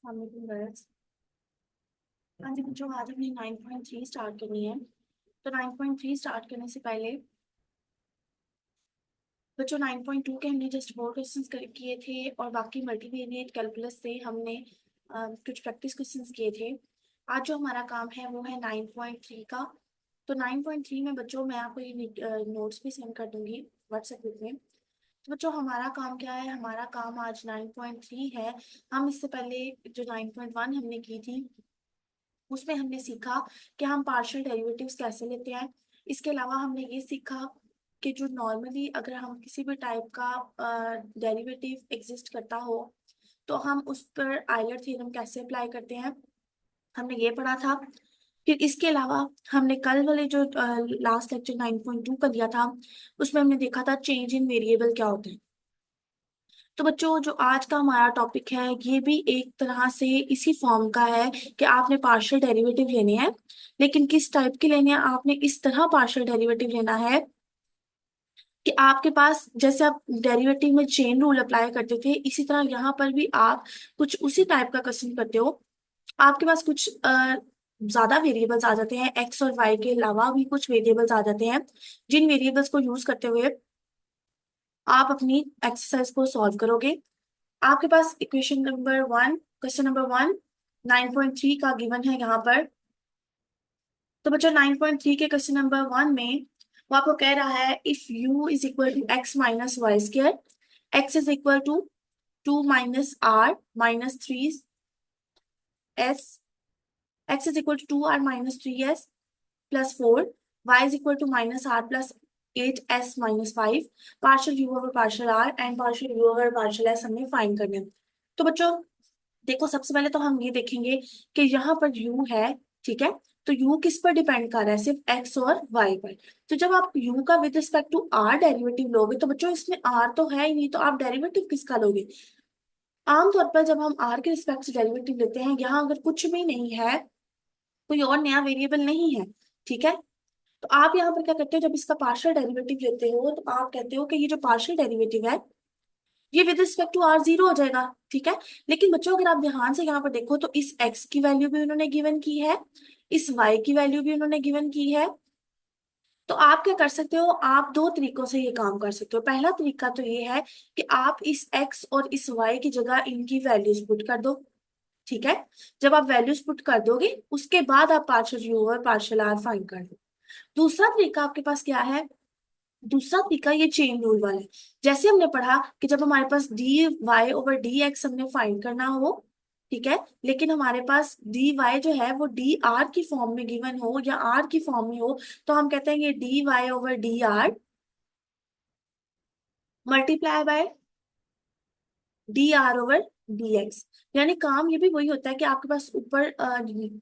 Girls. हाँ जी बच्चों, आज हमने 9.3 स्टार्ट करनी है। तो 9.3 स्टार्ट करने से पहले बच्चों 9.2 के हमने जस्ट 4 क्वेश्चंस किए थे और बाकी मल्टीवेरिएट कैलकुलस से हमने कुछ प्रैक्टिस क्वेश्चंस किए थे। आज जो हमारा काम है वो है 9.3 का। तो 9.3 में बच्चों मैं आपको ये नोट्स भी सेंड कर दूंगी व्हाट्सएप ग्रुप में। तो बच्चों हमारा काम क्या है, हमारा काम आज 9.3 है। हम इससे पहले जो 9.1 हमने की थी उसमें हमने सीखा कि हम पार्शियल डेरिवेटिव्स कैसे लेते हैं। इसके अलावा हमने ये सीखा कि जो नॉर्मली अगर हम किसी भी टाइप का डेरिवेटिव एग्जिस्ट करता हो तो हम उस पर आयलर थ्योरम कैसे अप्लाई करते हैं, हमने ये पढ़ा था। फिर इसके अलावा हमने कल वाले जो लास्ट लेक्चर 9.2 का दिया था उसमें हमने देखा था चेंज इन वेरिएबल क्या होता है। तो बच्चों जो आज का हमारा टॉपिक है ये भी एक तरह से इसी फॉर्म का है कि आपने पार्शियल डेरिवेटिव लेने हैं, लेकिन किस टाइप के लेने हैं, आपने इस तरह पार्शियल डेरिवेटिव लेना है कि आपके पास जैसे आप डेरिवेटिव में चेन रूल अप्लाई करते थे इसी तरह यहाँ पर भी आप कुछ उसी टाइप का क्वेश्चन करते हो। आपके पास कुछ ज्यादा वेरिएबल्स आ जाते हैं, एक्स और वाई के अलावा भी कुछ वेरिएबल्स आ जाते हैं जिन वेरिएबल्स को यूज करते हुए आप अपनी एक्सरसाइज को सॉल्व करोगे। आपके पास इक्वेशन नंबर 1, क्वेश्चन नंबर 1 9.3 का गिवन है यहाँ पर। तो बच्चों 9.3 के क्वेश्चन नंबर 1 में वो आपको कह रहा है if u is equal to x minus y square, x is equal to 2 minus r minus 3s, x is equal to 2r minus 3s plus 4, y is equal to minus r plus 8s minus 5, partial u over partial r and partial u over partial s हमने find करने हैं। तो बच्चों देखो सबसे पहले तो हम ये देखेंगे कि यहाँ पर u है, ठीक है। तो u किस पर डिपेंड कर रहा है, सिर्फ x और y पर। तो जब आप u का with respect to r derivative लोगे तो बच्चों इसमें r तो है ही नहीं, तो आप डेरिवेटिव किसका लोगे। आमतौर पर जब हम r के रिस्पेक्ट से डेरिवेटिव लेते हैं, यहाँ अगर कुछ भी नहीं है, कोई और नया वेरिएबल नहीं है, ठीक है, तो आप यहाँ पर क्या करते हो, जब इसका पार्शियल डेरिवेटिव लेते हो तो आप कहते हो कि ये जो पार्शियल डेरिवेटिव है ये with respect to r zero हो जाएगा, ठीक है। लेकिन बच्चों अगर आप ध्यान से यहाँ पर देखो तो इस x की वैल्यू भी उन्होंने गिवन की है, इस y की वैल्यू भी उन्होंने गिवन की है। तो आप क्या कर सकते हो, आप दो तरीकों से ये काम कर सकते हो। पहला तरीका तो ये है कि आप इस x और इस y की जगह इनकी वैल्यूज पुट कर दो, ठीक है। जब आप वैल्यूज पुट कर दोगे उसके बाद आप पार्शियल यू और पार्शियल आर फाइंड कर दो। दूसरा तरीका आपके पास क्या है, दूसरा तरीका ये चेन रूल वाला है। जैसे हमने पढ़ा कि जब हमारे पास d y over d x हमने फाइंड करना हो, ठीक है, लेकिन हमारे पास डी वाई जो है वो डी आर की फॉर्म में गिवन हो या आर की फॉर्म में हो, तो हम कहते हैं ये d y over d r multiply by d r over d x. यानी काम ये भी वही होता है कि आपके पास ऊपर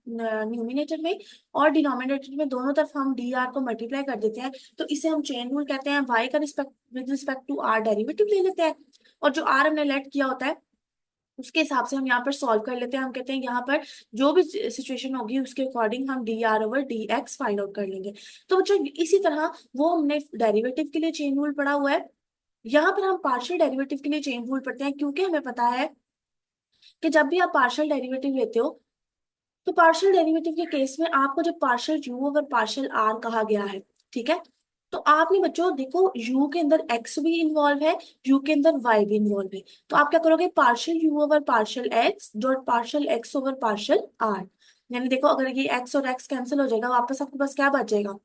न्यूमिनेटर में और डिनोमिनेटर में दोनों तरफ हम डी आर को मल्टीप्लाई कर देते हैं, तो इसे हम चेन रूल कहते हैं। वाई का respect with respect to r derivative ले लेते हैं और जो आर हमने लेट किया होता है उसके हिसाब से हम यहाँ पर सॉल्व कर लेते हैं। हम कहते हैं यहाँ पर जो भी सिचुएशन होगी उसके अकॉर्डिंग हम D r over d x find out कर लेंगे। तो बच्चों इसी तरह वो हमने डेरिवेटिव के लिए चेन रूल पढ़ा हुआ है, यहाँ पर हम पार्शियल डेरिवेटिव के लिए चेन रूल पढ़ते हैं, क्योंकि हमें पता है कि जब भी आप पार्शियल डेरिवेटिव लेते हो तो पार्शियल डेरिवेटिव के केस में आपको जब partial u over partial r कहा गया है, ठीक है, तो आपने बच्चों देखो u के अंदर x भी इन्वॉल्व है, u के अंदर y भी इन्वॉल्व है। तो आप क्या करोगे, partial u over partial x dot partial x over partial r। यानी देखो अगर ये x और x कैंसिल हो जाएगा वापस आपके पास क्या बचेगा,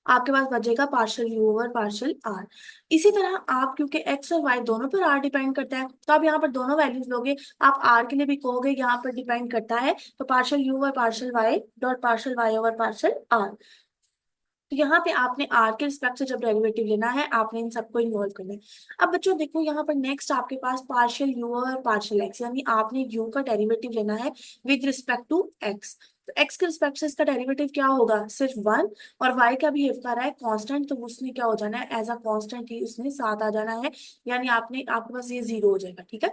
आपके पास बचेगा partial u over partial r. इसी तरह आप क्योंकि एक्स और वाई दोनों पर आर डिपेंड करता है तो आप यहाँ पर दोनों वैल्यूज लोगे, आप आर के लिए भी कहोगे यहाँ पर डिपेंड करता है, तो partial u over partial y dot partial y over partial r. तो यहाँ पे आपने आर के रिस्पेक्ट से जब डेरिवेटिव लेना है आपने इन सबको इन्वॉल्व करना है। अब बच्चों देखो यहाँ पर नेक्स्ट आपके पास पार्शियल यू और पार्शियल एक्स, यानी आपने यू का डेरिवेटिव लेना है विद रिस्पेक्ट टू एक्स। तो एक्स के रिस्पेक्ट से इसका डेरिवेटिव क्या होगा, सिर्फ वन, और वाई का बिहेव कर रहा है कांस्टेंट, तो उसमें क्या हो जाना है, एज अ कांस्टेंट ही उसमें साथ आ जाना है, यानी आपने आपके पास ये जीरो हो जाएगा, ठीक है।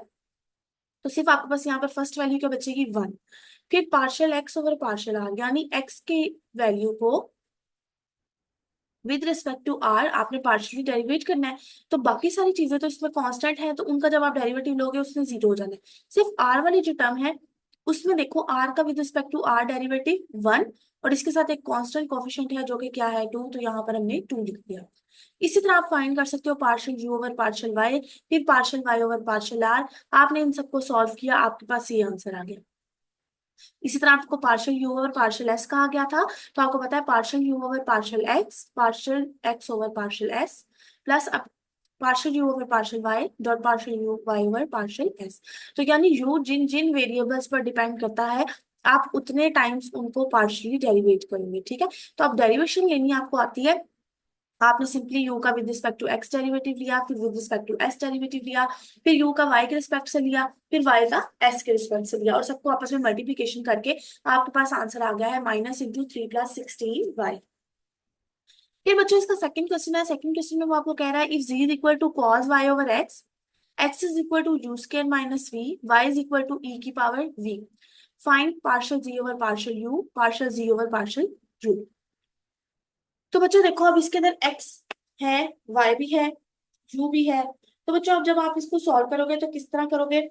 तो सिर्फ आपके पास यहाँ पर फर्स्ट वैल्यू क्या बचेगी, वन। फिर partial x over partial r, यानी एक्स की वैल्यू को विद रिस्पेक्ट टू आर आपने पार्शियली डेरिवेट करना है, तो बाकी सारी चीजें तो इसमें कांस्टेंट है, तो उनका जब आप डेरिवेटिव लोगे उसमें जीरो हो जाना है। सिर्फ आर वाली जो टर्म है उसमें देखो आर का with respect to r derivative one, और इसके साथ एक कांस्टेंट कोफिशिएंट है जो कि क्या है टू, तो यहाँ पर हमने टू लिख दिया। इसी तरह आप फाइंड कर सकते हो partial u over partial y, फिर partial y over partial r. आपने इन सबको सॉल्व किया, आपके पास ये आंसर आ गया। इसी तरह आपको partial u over partial s कहा गया था, तो आपको पता है partial u over partial x over partial s plus अब partial u over partial y dot partial u y over partial s. तो यानी यू जिन जिन वेरिएबल्स पर डिपेंड करता है आप उतने टाइम्स उनको पार्शियली डेरिवेट करेंगे, ठीक है। तो अब डेरिवेशन लेनी आपको आती है, आपने सिंपली यू का with respect to x derivative लिया, फिर with respect to s derivative लिया, फिर यू का वाई के रिस्पेक्ट से लिया, फिर वाई का एस के रिस्पेक्ट से लिया, और सबको आपस में मल्टीप्लीकेशन करके आपके पास आंसर आ गया है minus into three plus sixteen y. फिर बच्चों इसका सेकंड क्वेश्चन है, सेकंड क्वेश्चन में वो आपको कह रहा है if g is equal to cos y over x, x is equal to u square minus v, y is equal to e की पावर वी, फाइंड पार्शियल जी ओवर पार्शियल यू, पार्शियल जी over partial u. तो बच्चों देखो अब इसके अंदर x है, y भी है, u भी है, तो बच्चों अब जब आप इसको सॉल्व करोगे तो किस तरह करोगे,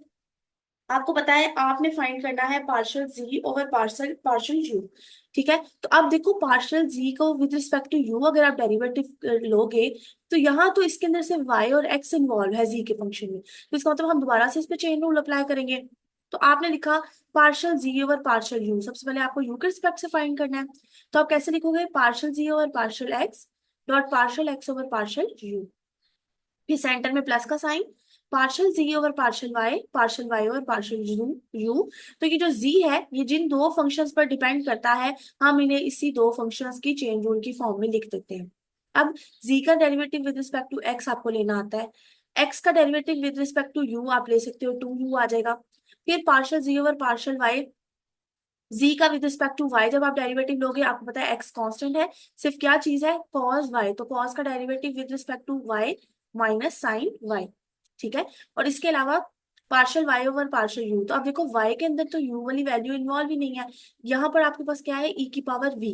आपको पता है आपने फाइंड करना है partial z over partial partial u, ठीक है। तो अब देखो पार्शियल z को विद रिस्पेक्ट टू u अगर आप डेरिवेटिव लोगे तो यहाँ तो इसके अंदर से y और x इन्वॉल्व है z के फंक्शन में, तो इसका मतलब हम दोबारा से इस पे चेन रूल अप्लाई करेंगे। तो आपने लिखा partial z over partial u, सबसे पहले आपको u के रिस्पेक्ट से फाइंड करना है, तो आप कैसे लिखोगे partial z over partial x dot partial x over partial u, फिर सेंटर में प्लस का साइन, पार्शियल जी over partial y over partial u. तो ये जो जी है ये जिन दो फंक्शंस पर डिपेंड करता है हम इन्हें इसी दो फंक्शंस की चेन रूल की फॉर्म में लिख देते हैं। अब जी का derivative with respect to X आपको लेना आता है, एक्स का derivative with respect to U आप ले सकते हो, टू यू आ जाएगा। फिर पार्शियल जी ओवर पार्शियल वाई, जी का विद रिस्पेक्ट टू वाई जब आप डेरिवेटिव लोगे आपको पता है एक्स कांस्टेंट है, सिर्फ क्या चीज है कॉस वाई, तो कॉस का derivative with respect to y minus sine y, ठीक है। और इसके अलावा partial y over partial u, तो अब देखो वाई के अंदर तो यू वाली वैल्यू इन्वॉल्व ही नहीं है, यहाँ पर आपके पास क्या है ई की पावर वी।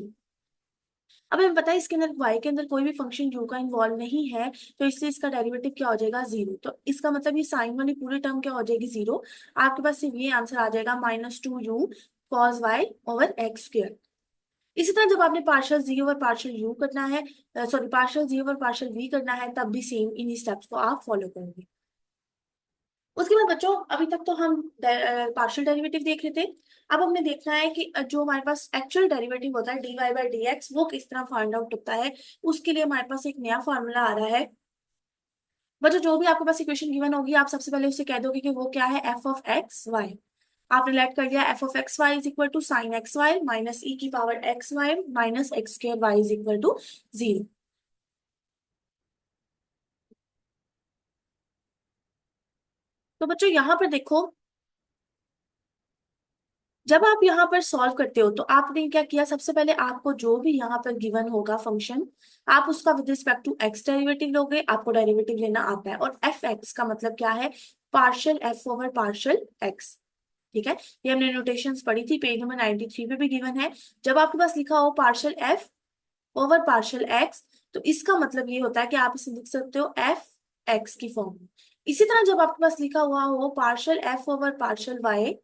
अब हमें पता है इसके अंदर वाई के अंदर कोई भी फंक्शन यू का इन्वॉल्व नहीं है, तो इससे इसका डेरिवेटिव क्या हो जाएगा जीरो, तो इसका मतलब ये साइन वाली पूरी टर्म क्या हो जाएगी जीरो। आपके पास सिर्फ ये आंसर आ जाएगा minus two u cos y over x square. इसी तरह जब आपने पार्शियल जी ओवर पार्शियल यू करना है, सॉरी पार्शियल जी ओवर पार्शियल वी करना है, तब भी सेम इन्हीं स्टेप्स को आप फॉलो करोगे। उसके बाद बच्चों अभी तक तो हम पार्शियल डेरिवेटिव देख रहे थे, अब हमने देखना है कि जो हमारे पास एक्चुअल डेरिवेटिव होता है d y by d x वो किस तरह फाइंड आउट होता है। उसके लिए हमारे पास एक नया फॉर्मूला आ रहा है। बच्चों जो भी आपके पास इक्वेशन गिवन होगी आप सबसे पहले उसे कह दोगे कि वो क्या है एफ ऑफ एक्स वाई। आपने लेट कर दिया f of x y is equal to sine x y minus e की power x y minus x square y is equal to zero. तो बच्चों यहाँ पर देखो जब आप यहाँ पर सॉल्व करते हो तो आपने क्या किया, सबसे पहले आपको जो भी यहाँ पर गिवन होगा फंक्शन आप उसका with respect to x derivative लोगे, आपको डेरिवेटिव लेना आता है, और एफ एक्स का मतलब क्या है partial f over partial x, ठीक है। ये हमने नोटेशंस पढ़ी थी पेज नंबर 93 पे भी गिवन है। जब आपके पास लिखा हो partial f over partial x तो इसका मतलब ये होता है कि आप इसे लिख सकते हो एफ एक्स की फॉर्म में। इसी तरह जब आपके पास लिखा हुआ हो partial f over partial y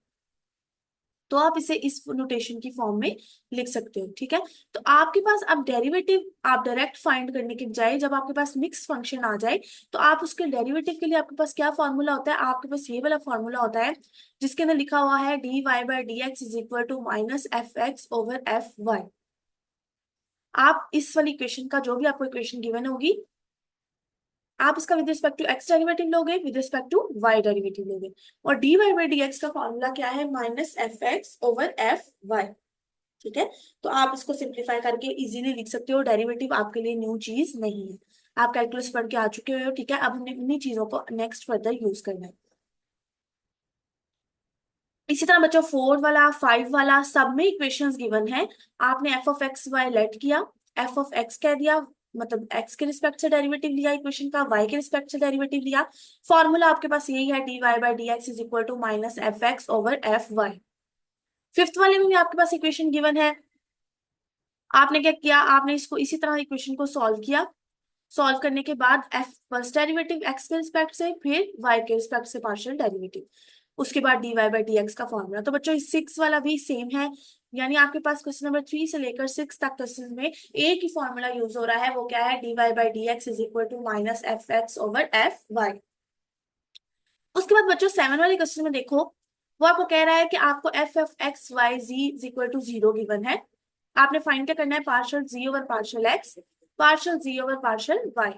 तो आप इसे इस नोटेशन की फॉर्म में लिख सकते हो, ठीक है। तो आपके पास अब डेरिवेटिव आप डायरेक्ट फाइंड करने के बजाय जब आपके पास मिक्स फंक्शन आ जाए तो आप उसके डेरिवेटिव के लिए आपके पास क्या फॉर्मूला होता है, आपके पास ये वाला फॉर्मूला होता है जिसके अंदर लिखा हुआ है d y by d x is equal to minus f x over f y. आप इस वाली इक्वेशन का जो भी आपको इक्वेशन गिवन होगी आप इसका with respect to x derivative लोगे, with respect to y derivative लोगे, और d y by d x का फॉर्मूला क्या है minus f x over f y, ठीक है। तो आप इसको सिंप्लीफाई करके इजीली लिख सकते हो, डेरिवेटिव आपके लिए न्यू चीज नहीं है, आप कैलकुलस पढ़ के आ चुके हो, ठीक है। अब हमने उन्हीं चीजों को नेक्स्ट फर्दर यूज करना है। इसी तरह बच्चों फोर वाला फाइव वाला सब में इक्वेशंस गिवन है, आपने f of x y let किया, एफ ऑफ एक्स कह दिया मतलब एक्स के रिस्पेक्ट से डेरिवेटिव लिया इक्वेशन का, वाई के रिस्पेक्ट से डेरिवेटिव लिया, फॉर्मूला आपके पास यही है d y by d x is equal to minus f x over f y. Fifth वाले में भी आपके पास इक्वेशन गिवन है, आपने क्या किया, आपने इसको इसी तरह इक्वेशन को सॉल्व किया। सॉल्व करने के बाद एफ फर्स्ट डेरिवेटिव एक्स के रिस्पेक्ट से, फिर वाई के रिस्पेक्ट से पार्शियल डेरिवेटिव, उसके बाद d y by d x का फॉर्मूला। तो बच्चों इस 6 वाला भी सेम है, यानी आपके पास क्वेश्चन नंबर 3 से लेकर 6 तक क्वेश्चन में एक ही फॉर्मूला यूज हो रहा है, वो क्या है, d y by d x is equal to minus f x over f y. उसके बाद बच्चों 7 वाले क्वेश्चन में देखो, वो आपको कह रहा है कि आपको f f x y g is equal to 0 given है। आपने फाइंड क्या करना है, पार्शियल जी ओवर पार्शियल एक्स, पार्शियल जी ओवर पार्शियल वाई।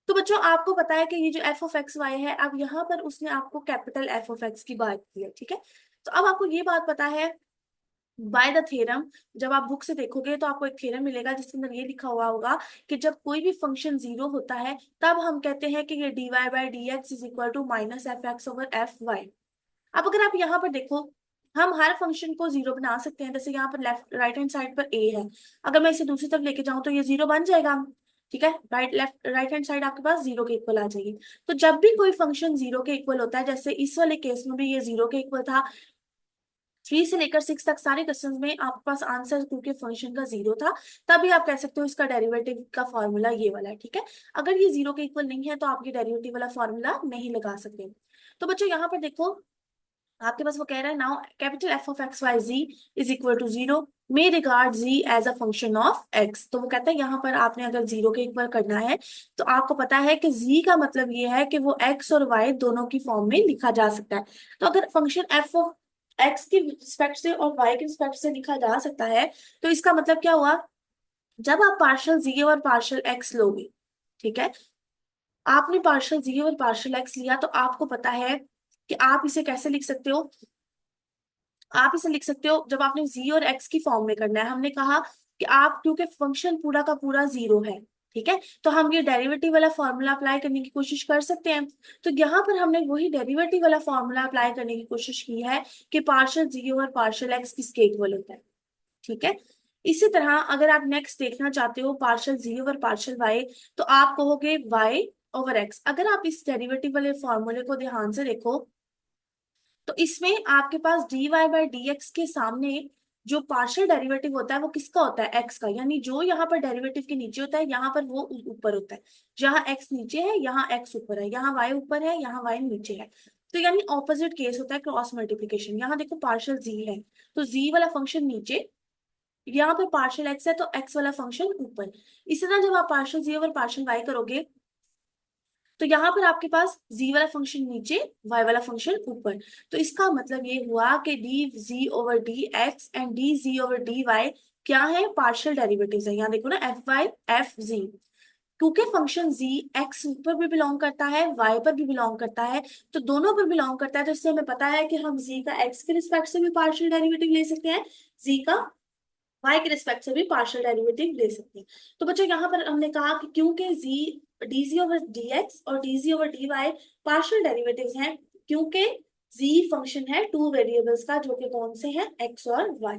तो बच्चों आपको पता है कि ये जो एफ ऑफ एक्स वाई है, अब यहाँ पर उसने आपको कैपिटल एफ ऑफ एक्स की बात की है, ठीक है। तो अब आपको ये बात पता है बाय द थ्योरम, जब आप बुक से देखोगे तो आपको एक थ्योरम मिलेगा जिसके अंदर ये लिखा हुआ होगा कि जब कोई भी फंक्शन जीरो होता है तब हम कहते हैं कि ये d y by d x is equal to minus f x over f y. अब अगर आप यहाँ पर देखो, हम हर फंक्शन को जीरो बना सकते हैं। जैसे यहाँ पर लेफ्ट राइट हैंड साइड पर ए है, अगर मैं इसे दूसरी तरफ लेके जाऊं तो ये जीरो बन जाएगा, ठीक है। राइट हैंड साइड आपके पास जीरो के इक्वल आ जाएगी। तो जब भी कोई फंक्शन जीरो के इक्वल होता है, जैसे इस वाले केस में भी ये जीरो के इक्वल था, 3 से लेकर 6 तक सारे क्वेश्चन में आपके पास आंसर क्योंकि फंक्शन का जीरो था, तभी आप कह सकते हो इसका डेरिवेटिव का फॉर्मूला ये वाला है, ठीक है। अगर ये जीरो के इक्वल नहीं है तो आप ये डेरिवेटिव वाला फॉर्मूला नहीं लगा सकते। तो बच्चों यहाँ पर देखो, आपके पास वो कह रहा है now capital F of x y g is equal to 0 may regard g as a function of x. तो वो कहता है यहाँ पर आपने अगर जीरो के इक्वल करना है तो आपको पता है कि जी का मतलब ये है कि वो एक्स और वाई दोनों की फॉर्म में लिखा जा सकता है। तो अगर फंक्शन एफ ऑफ एक्स के रिस्पेक्ट से और वाई के रिस्पेक्ट से लिखा जा सकता है, तो इसका मतलब क्या हुआ, जब आप पार्शियल जी और पार्शियल एक्स लोगे, ठीक है, आपने पार्शियल जी और पार्शियल एक्स लिया, तो आपको पता है कि आप इसे कैसे लिख सकते हो। आप इसे लिख सकते हो, जब आपने जी और एक्स की फॉर्म में करना है, हमने कहा कि आप क्योंकि फंक्शन पूरा का पूरा जीरो है, ठीक है, तो हम ये डेरिवेटिव वाला फॉर्मूला अप्लाई करने की कोशिश कर सकते हैं। तो यहाँ पर हमने वही डेरिवेटिव वाला फॉर्मूला अप्लाई करने की कोशिश की है कि पार्शियल जी और पार्शियल एक्स किसके इक्वल होता है, ठीक है। इसी तरह अगर आप नेक्स्ट देखना चाहते हो पार्शियल जी ओवर पार्शियल वाई, तो आप कहोगे वाई ओवर एक्स। अगर आप इस डेरिवेटिव वाले फॉर्मूले को ध्यान से देखो, तो इसमें आपके पास d y by d x के सामने जो पार्शियल डेरिवेटिव होता है वो किसका होता है, एक्स का, यानी जो यहाँ पर डेरिवेटिव के नीचे होता है यहाँ पर वो ऊपर होता है। जहाँ एक्स नीचे है यहाँ एक्स ऊपर है, यहाँ वाई ऊपर है यहाँ वाई नीचे है। तो यानी ऑपोजिट केस होता है क्रॉस मल्टीप्लीकेशन। यहाँ देखो पार्शियल जी है तो जी वाला फंक्शन नीचे, यहाँ पे पार्शियल एक्स है तो एक्स वाला फंक्शन ऊपर। इसी तरह जब आप पार्शियल जी ओवर पार्शियल वाई करोगे, तो यहाँ पर आपके पास जी वाला फंक्शन नीचे, वाई वाला फंक्शन ऊपर। तो इसका मतलब ये हुआ कि d g over d x and d g over d y क्या है, पार्शियल डेरिवेटिव्स है। यहाँ देखो ना, एफ वाई एफ जी, क्योंकि फंक्शन जी एक्स पर भी बिलोंग करता है वाई पर भी बिलोंग करता है, तो दोनों पर बिलोंग करता है। तो इससे हमें पता है कि हम जी का एक्स के रिस्पेक्ट से भी पार्शियल डेरिवेटिव ले सकते हैं, जी का वाई के रिस्पेक्ट से भी पार्शियल डेरिवेटिव ले सकते हैं। तो बच्चों यहाँ पर हमने कहा कि क्योंकि g dg over d x और dg over d y partial derivatives हैं, क्योंकि जी फंक्शन है टू वेरिएबल्स का, जो कि कौन से हैं, एक्स और वाई।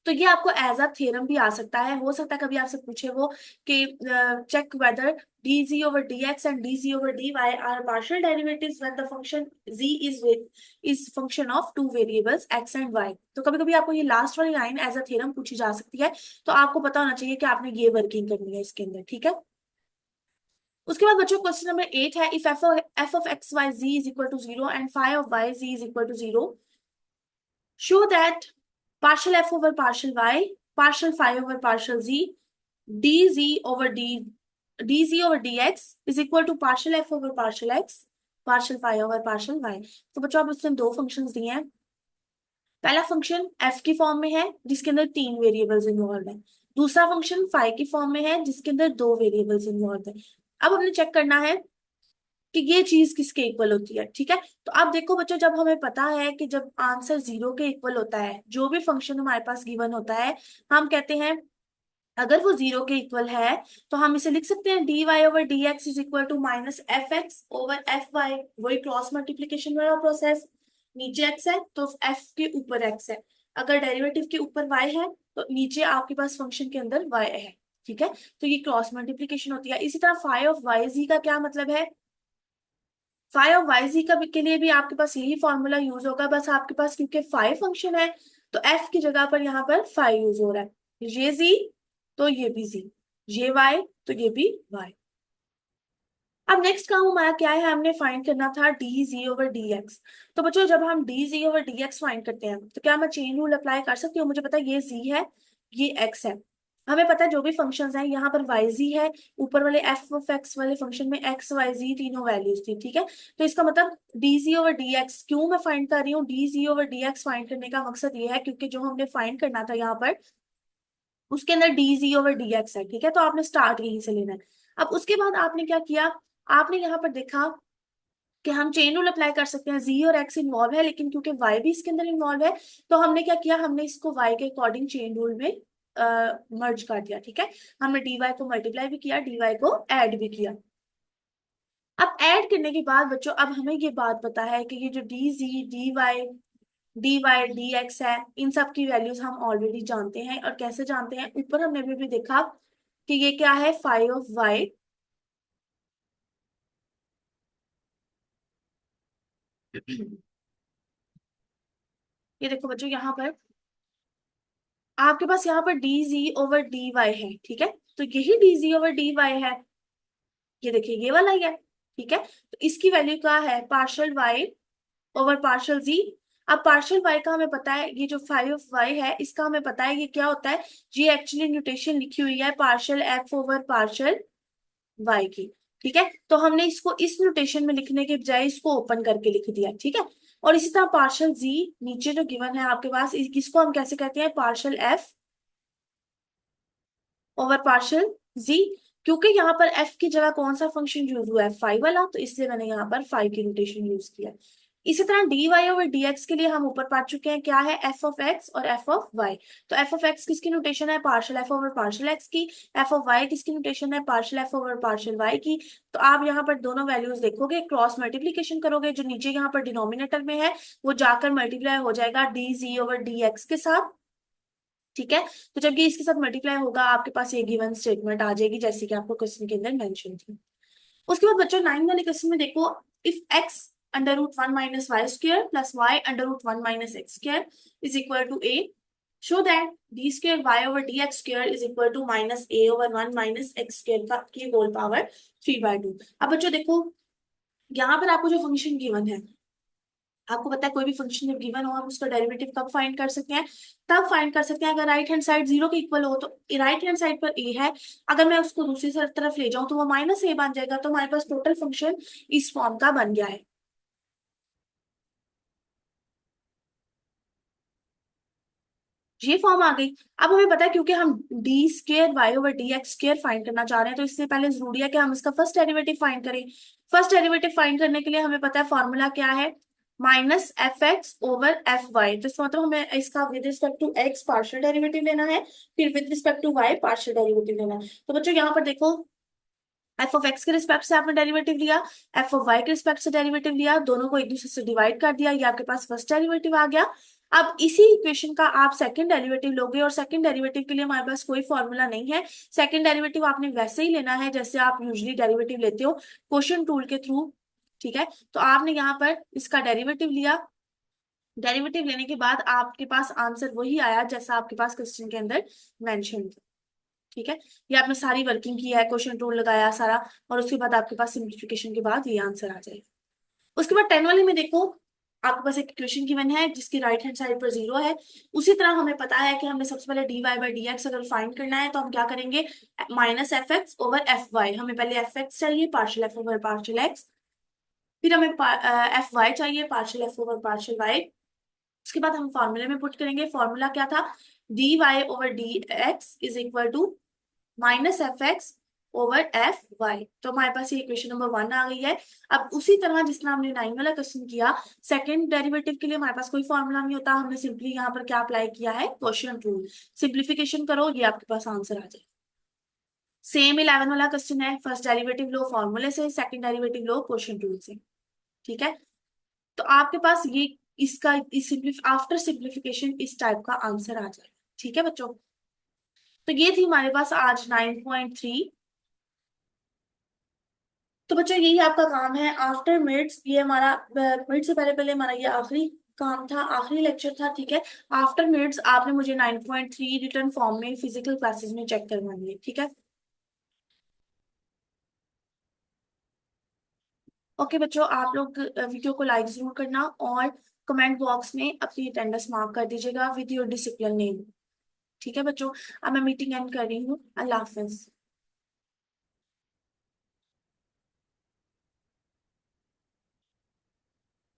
तो ये आपको एज अ थ्योरम भी आ सकता है। हो सकता है कभी आपसे पूछे वो कि check whether dg over dx and dg over dy are partial derivatives when the function z is function of two variables x and y। तो कभी कभी आपको ये लास्ट वाली लाइन एज अ थ्योरम पूछी जा सकती है, तो आपको पता होना चाहिए कि आपने ये वर्किंग करनी है इसके अंदर, ठीक है। उसके बाद बच्चों क्वेश्चन नंबर 8 है, if f of x y g is equal to 0 and five of y g is equal to 0, show that partial f over partial y, partial phi over partial z, dz over dz over dx is equal to partial f over partial x, partial phi over partial y। तो बच्चों आप इसमें दो functions दिए हैं। पहला function f की form में है जिसके अंदर तीन वेरिएबल्स इन्वॉल्व है, दूसरा फंक्शन फाई की फॉर्म में है जिसके अंदर दो वेरिएबल्स इन्वॉल्व है। अब हमने चेक करना है कि ये चीज किसके इक्वल होती है, ठीक है। तो आप देखो बच्चों, जब हमें पता है कि जब आंसर जीरो के इक्वल होता है, जो भी फंक्शन हमारे पास गिवन होता है, हम कहते हैं अगर वो जीरो के इक्वल है तो हम इसे लिख सकते हैं d y over d x is equal to minus f x over f y. वही क्रॉस मल्टीप्लीकेशन वाला प्रोसेस, नीचे एक्स है तो एफ के ऊपर एक्स है, अगर डेरिवेटिव के ऊपर वाई है तो नीचे आपके पास फंक्शन के अंदर वाई है, ठीक है। तो ये क्रॉस मल्टीप्लीकेशन होती है। इसी तरह फाई ऑफ वाई जी का क्या मतलब है, फाइव ऑफ वाई जी का के लिए भी आपके पास यही फॉर्मूला यूज होगा, बस आपके पास क्योंकि फाइव फंक्शन है तो एफ की जगह पर यहाँ पर फाइव यूज हो रहा है। ये जी तो ये भी जी, ये वाई तो ये भी वाई। अब नेक्स्ट काम हमारा क्या है, हमने फाइंड करना था D g over d x. तो बच्चों जब हम D g over d x find करते हैं तो क्या मैं चेन रूल अप्लाई कर सकती हूँ? मुझे पता है ये जी है, ये एक्स है। हमें पता है जो भी फंक्शंस हैं यहाँ पर वाई जी है, ऊपर वाले एफ ऑफ एक्स वाले फंक्शन में एक्स वाई जी तीनों वैल्यूज थी, ठीक है। तो इसका मतलब D g over d x क्यों मैं फाइंड कर रही हूँ? D g over d x find करने का मकसद ये है क्योंकि जो हमने फाइंड करना था यहाँ पर उसके अंदर D g over d x है, ठीक है। तो आपने स्टार्ट यहीं से लेना है। अब उसके बाद आपने क्या किया, आपने यहाँ पर देखा कि हम चेन रूल अप्लाई कर सकते हैं, जी और एक्स इन्वॉल्व है लेकिन क्योंकि वाई भी इसके अंदर इन्वॉल्व है तो हमने क्या किया, हमने इसको वाई के अकॉर्डिंग चेन रूल में मर्ज कर दिया, ठीक है। हमने डी वाई को मल्टीप्लाई भी किया, डी वाई को ऐड भी किया। अब ऐड करने के बाद बच्चों अब हमें ये बात पता है कि ये जो डी वाई डी एक्स है, इन सब की वैल्यूज हम ऑलरेडी जानते हैं। और कैसे जानते हैं, ऊपर हमने भी देखा कि ये क्या है, फाई ऑफ वाई। ये देखो बच्चों यहाँ पर आपके पास यहाँ पर d g over d y है, ठीक है। तो यही d g over d y है, ये देखिए ये वाला ही है, ठीक है। तो इसकी वैल्यू क्या है, पार्शियल वाई ओवर पार्शियल जी। अब पार्शियल वाई का हमें पता है, ये जो फाइव ऑफ वाई है इसका हमें पता है ये क्या होता है, ये एक्चुअली न्यूटेशन लिखी हुई है partial f over partial y की, ठीक है। तो हमने इसको इस नोटेशन में लिखने के बजाय इसको ओपन करके लिख दिया, ठीक है। और इसी तरह पार्शियल जी नीचे जो गिवन है आपके पास, इसको हम कैसे कहते हैं, पार्शियल एफ ओवर पार्शियल जी। क्योंकि यहाँ पर एफ की जगह कौन सा फंक्शन यूज हुआ है, फाइव वाला, तो इसलिए मैंने यहाँ पर फाइव की नोटेशन यूज किया। इसी तरह d y over d x के लिए हम ऊपर पा चुके हैं क्या है, एफ ऑफ एक्स और एफ ऑफ वाई। तो एफ ऑफ एक्स किसकी नोटेशन है, partial f over partial x की। एफ ऑफ वाई किसकी नोटेशन है, partial f over partial y की। तो आप यहाँ पर दोनों वैल्यूज देखोगे, क्रॉस मल्टीप्लीकेशन करोगे, जो नीचे यहाँ पर डिनोमिनेटर में है वो जाकर मल्टीप्लाई हो जाएगा D g over d x के साथ, ठीक है। तो जब ये इसके साथ मल्टीप्लाई होगा आपके पास ये गिवन स्टेटमेंट आ जाएगी जैसे कि आपको क्वेश्चन के अंदर मेंशन थी। उसके बाद बच्चों 9 वाले क्वेश्चन में देखो, if x under root one minus y square plus y under root one minus x square is equal to a, show that d square y over d x square is equal to minus a over one minus x square का की whole power 3/2। अब बच्चों देखो यहाँ पर आपको जो function given है, आपको पता है कोई भी फंक्शन जब गिवन हो हम उसका डेरिवेटिव कब फाइंड कर सकते हैं, तब फाइंड कर सकते हैं अगर राइट हैंड साइड जीरो के इक्वल हो। तो राइट हैंड साइड पर ए है, अगर मैं उसको दूसरी तरफ ले जाऊं तो वो माइनस ए बन जाएगा। तो हमारे पास टोटल फंक्शन इस फॉर्म का बन गया है। ये फॉर्म आ गई। अब हमें पता है क्योंकि हम d square y over d x square find करना चाह रहे हैं तो इससे पहले जरूरी है कि हम इसका फर्स्ट डेरिवेटिव फाइंड करें। फर्स्ट डेरिवेटिव फाइंड करने के लिए हमें पता है फॉर्मूला क्या है, minus f x over f y. तो इसका मतलब हमें इसका with respect to x partial derivative लेना है, फिर with respect to y partial derivative लेना है। तो बच्चों यहाँ पर देखो, एफ ऑफ एक्स के रिस्पेक्ट से आपने डेरिवेटिव लिया, एफ ऑफ वाई के रिस्पेक्ट से डेरिवेटिव लिया, दोनों को एक दूसरे से डिवाइड कर दिया, ये आपके पास फर्स्ट डेरिवेटिव आ गया। अब इसी इक्वेशन का आप सेकंड डेरिवेटिव लोगे और सेकंड डेरिवेटिव के लिए हमारे पास कोई फॉर्मूला नहीं है। सेकंड डेरिवेटिव आपने वैसे ही लेना है जैसे आप यूजली डेरिवेटिव लेते हो, क्वोशिएंट टूल के थ्रू, ठीक है। तो आपने यहाँ पर इसका डेरिवेटिव लिया, डेरिवेटिव लेने के बाद आपके पास आंसर वही आया जैसा आपके पास क्वेश्चन के अंदर मेंशन था, ठीक है। ये आपने सारी वर्किंग की है, क्वेश्चन रूल लगाया सारा, और उसके बाद आपके पास सिंप्लीफिकेशन के बाद ये आंसर आ जाएगा। उसके बाद 10 वाले में देखो, आपके पास एक इक्वेशन गिवन है जिसकी राइट हैंड साइड पर जीरो है। उसी तरह हमें पता है कि हमने सबसे पहले d y by d x अगर फाइंड करना है तो हम क्या करेंगे, minus f x over f y. हमें पहले एफ एक्स चाहिए partial f over partial x, फिर हमें एफ वाई चाहिए partial f over partial y. उसके बाद हम फॉर्मूले में पुट करेंगे, फॉर्मूला क्या था, d y over d x is equal to minus f x over f y. तो हमारे पास ये इक्वेशन नंबर वन आ गई है। अब उसी तरह जिस तरह हमने 9 वाला क्वेश्चन किया, सेकंड डेरिवेटिव के लिए हमारे पास कोई फॉर्मूला नहीं होता, हमने सिंपली यहाँ पर क्या अप्लाई किया है, क्वोशिएंट रूल। सिंप्लीफिकेशन करो ये आपके पास आंसर आ जाए। सेम 11 वाला क्वेश्चन है, फर्स्ट डेरिवेटिव लो फॉर्मूले से, सेकंड डेरिवेटिव लो क्वोशिएंट रूल से, ठीक है। तो आपके पास ये इसका आफ्टर सिंप्लीफिकेशन इस टाइप का आंसर आ जाए, ठीक है बच्चों। तो ये थी हमारे पास आज 9.3। तो बच्चों यही आपका काम है आफ्टर मिड्स, ये हमारा मिड से पहले पहले हमारा ये आखिरी काम था, आखिरी लेक्चर था, ठीक है। आफ्टर मिनट्स आपने मुझे 9.3 रिटर्न फॉर्म में फिजिकल क्लासेस में चेक करवानी है, ठीक है। ओके बच्चों, आप लोग वीडियो को लाइक जरूर करना और कमेंट बॉक्स में अपनी अटेंडेंस मार्क कर दीजिएगा विद योर डिसिप्लिन नेम। ठीक है बच्चों, अब मैं मीटिंग एंड कर रही हूँ। अल्लाह हाफिज।